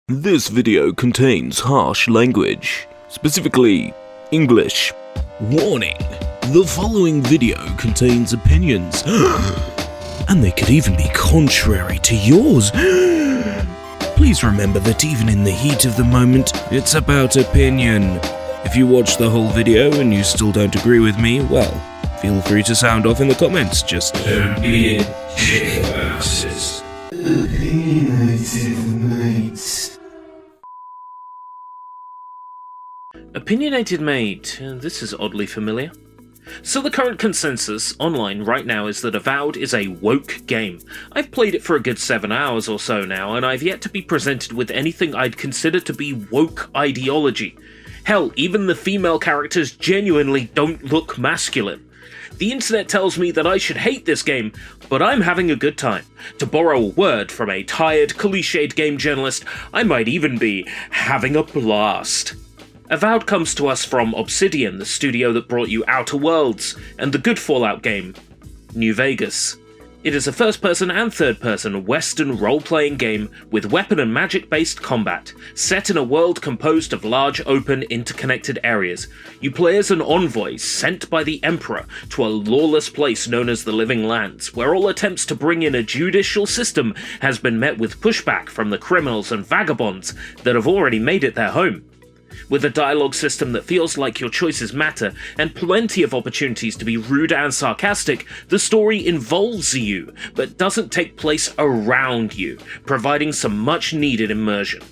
This video contains harsh language, specifically English. Warning: the following video contains opinions, and they could even be contrary to yours. Please remember that even in the heat of the moment, it's about opinion. If you watch the whole video and you still don't agree with me, well, feel free to sound off in the comments, just don't be a dick about it. Opinionated mates. Opinionated Mate, this is oddly familiar. So the current consensus online right now is that Avowed is a woke game. I've played it for a good 7 hours or so now, and I've yet to be presented with anything I'd consider to be woke ideology. Hell, even the female characters genuinely don't look masculine. The internet tells me that I should hate this game, but I'm having a good time. To borrow a word from a tired, cliched game journalist, I might even be having a blast. Avowed comes to us from Obsidian, the studio that brought you Outer Worlds and the good Fallout game, New Vegas. It is a first-person and third-person Western role-playing game with weapon and magic-based combat, set in a world composed of large, open, interconnected areas. You play as an envoy sent by the Emperor to a lawless place known as the Living Lands, where all attempts to bring in a judicial system has been met with pushback from the criminals and vagabonds that have already made it their home. With a dialogue system that feels like your choices matter, and plenty of opportunities to be rude and sarcastic, the story involves you, but doesn't take place around you, providing some much-needed immersion.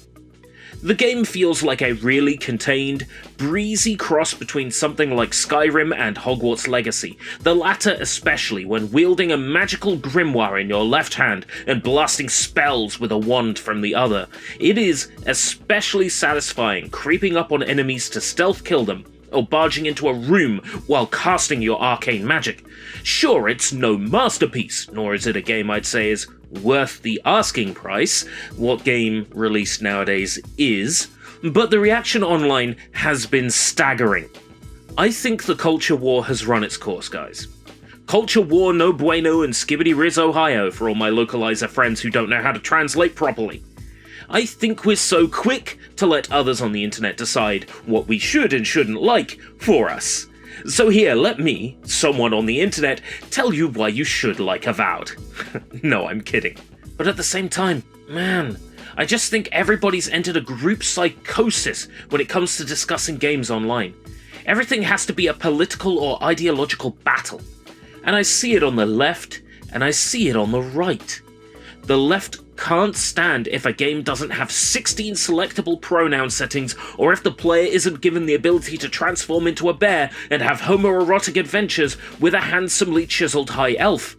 The game feels like a really contained, breezy cross between something like Skyrim and Hogwarts Legacy, the latter especially when wielding a magical grimoire in your left hand and blasting spells with a wand from the other. It is especially satisfying creeping up on enemies to stealth kill them, or barging into a room while casting your arcane magic. Sure, it's no masterpiece, nor is it a game I'd say is worth the asking price, what game released nowadays is, but the reaction online has been staggering. I think the culture war has run its course, guys. Culture war no bueno and skibbity riz Ohio for all my localizer friends who don't know how to translate properly. I think we're so quick to let others on the internet decide what we should and shouldn't like for us. So here, let me, someone on the internet, tell you why you should like Avowed. No, I'm kidding. But at the same time, man, I just think everybody's entered a group psychosis when it comes to discussing games online. Everything has to be a political or ideological battle. And I see it on the left, and I see it on the right. The left can't stand if a game doesn't have 16 selectable pronoun settings, or if the player isn't given the ability to transform into a bear and have homoerotic adventures with a handsomely chiseled high elf.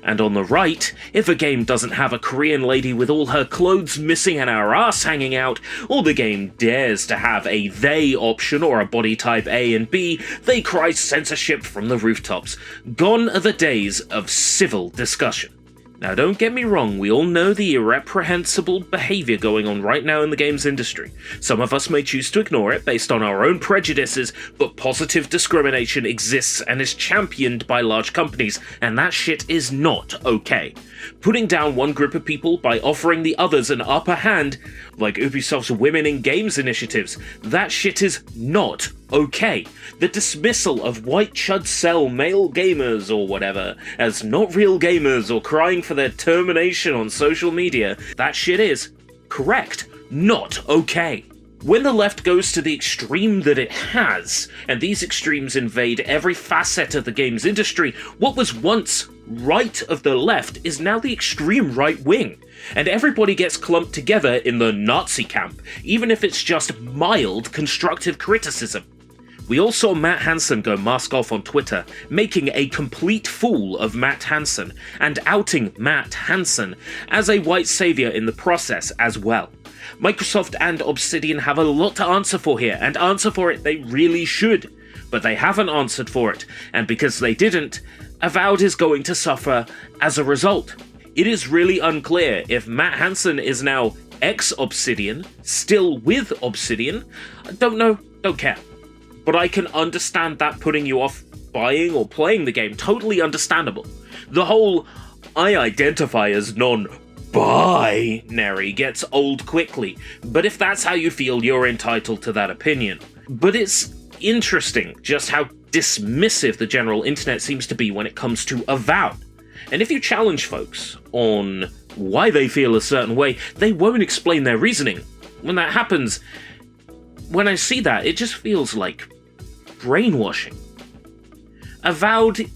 And on the right, if a game doesn't have a Korean lady with all her clothes missing and her ass hanging out, or the game dares to have a they option or a body type A and B, they cry censorship from the rooftops. Gone are the days of civil discussion. Now don't get me wrong, we all know the irreprehensible behaviour going on right now in the games industry. Some of us may choose to ignore it based on our own prejudices, but positive discrimination exists and is championed by large companies, and that shit is not okay. Putting down one group of people by offering the others an upper hand, like Ubisoft's Women in Games initiatives, that shit is not okay. The dismissal of white chud cell male gamers or whatever as not real gamers or crying for their termination on social media, that shit is, correct, not okay. When the left goes to the extreme that it has, and these extremes invade every facet of the games industry, what was once right of the left is now the extreme right wing, and everybody gets clumped together in the Nazi camp, even if it's just mild constructive criticism. We all saw Matt Hansen go mask off on Twitter, making a complete fool of Matt Hansen, and outing Matt Hansen as a white savior in the process as well. Microsoft and Obsidian have a lot to answer for here, and answer for it they really should. But they haven't answered for it, and because they didn't, Avowed is going to suffer as a result. It is really unclear if Matt Hansen is now ex-Obsidian, still with Obsidian. I don't know, don't care. But I can understand that putting you off buying or playing the game, totally understandable. The whole, I identify as non binary gets old quickly, but if that's how you feel, you're entitled to that opinion. But it's interesting just how dismissive the general internet seems to be when it comes to Avowed. And if you challenge folks on why they feel a certain way, they won't explain their reasoning. When that happens, when I see that, it just feels like brainwashing. Avowed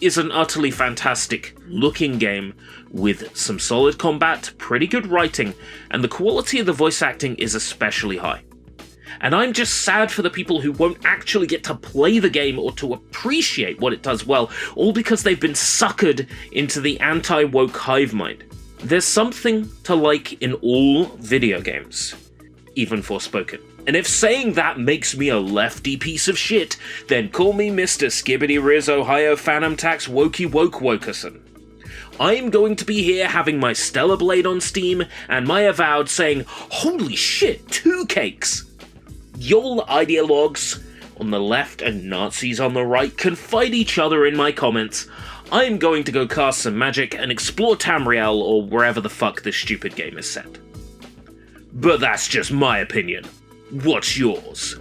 is an utterly fantastic looking game with some solid combat, pretty good writing, and the quality of the voice acting is especially high. And I'm just sad for the people who won't actually get to play the game or to appreciate what it does well, all because they've been suckered into the anti-woke hive mind. There's something to like in all video games, even Forspoken. And if saying that makes me a lefty piece of shit, then call me Mr. Skibbity Riz Ohio Phantom Tax Wokey Woke Wokerson. I'm going to be here having my Stellar Blade on Steam and my Avowed saying, holy shit, 2 cakes! Y'all ideologues on the left and Nazis on the right can fight each other in my comments. I'm going to go cast some magic and explore Tamriel or wherever the fuck this stupid game is set. But that's just my opinion. What's yours?